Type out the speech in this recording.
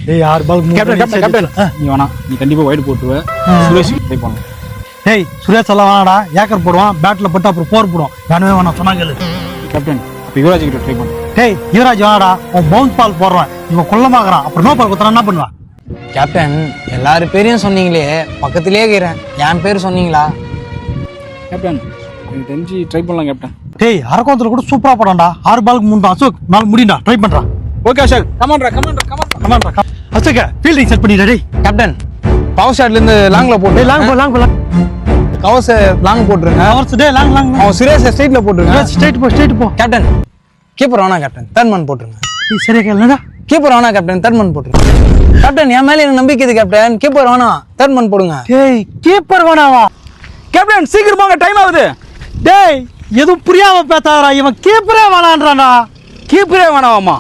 டேய் 6 பால் கேப்டன் நீ வேணா நீ கண்டிப்பா வைட் போட்டுருவ சுரேஷ் ட்ரை பண்ணு டேய் சுரேஷ் எல்லாம் வேணாடா ஏக்கர் போடுவான் பேட்ல போட்டு அப்புறம் போர் போடுவான் வேணவே வேணாம் சொன்னாங்க கேப்டன் அப்ப யுவராஜ் கிட்ட ட்ரை பண்ணு டேய் யுவராஜ் வேணாடா அவன் பவுன்ஸ் பால் போடுறான் இவன் கொல்லமாகறான் அப்புறம் நோ பால் குத்துறான் என்ன பண்ணுவான் கேப்டன் எல்லாரும் பேரையும் சொன்னீங்களே பக்கத்திலே இருக்கிறேன் என் பேர் சொன்னீங்களா கேப்டன் எனக்கு தெரிஞ்சு ட்ரை பண்ணலாம் கேப்டன் டேய் அரக்கோணத்துல கூட சூப்பரா போடான்டா 6 பாலுக்கு 3 தான் அசோக் நாள் முடியும்டா ட்ரை பண்றா ஓகே அசோக் கமான்டா அசோக் ஃபீல்டிங் செட் பண்ணிடா டேய் கேப்டன் பவர் ஷாட்ல இருந்து லாங்ல போட்டு டேய் லாங் போ கவர்ஸ் லாங் போட்டுருங்க அவர்ஸ் டேய் லாங் அவன் சுரேஷ் ஸ்ட்ரைட்ல போட்டுருங்க ஸ்ட்ரைட் போ கேப்டன் கீப்பர் வேணா கேப்டன் தேர்ட் மேன் போட்டுருங்க நீ சரியா கேளுடா கீப்பர் வேணா கேப்டன் தேர்ட் மேன் போட்டுருங்க கேப்டன் என் மேல எனக்கு நம்பிக்கை இது கேப்டன் கீப்பர் வேணா தேர்ட் மேன் போடுங்க டேய் கீப்பர் வேணாவா கேப்டன் சீக்கிரம் வாங்க டைம் ஆகுது டேய் எதுவும் புரியாம பேசாதடா இவன் கீப்பரே வேணான்றானா கீப்பரே வேணாமா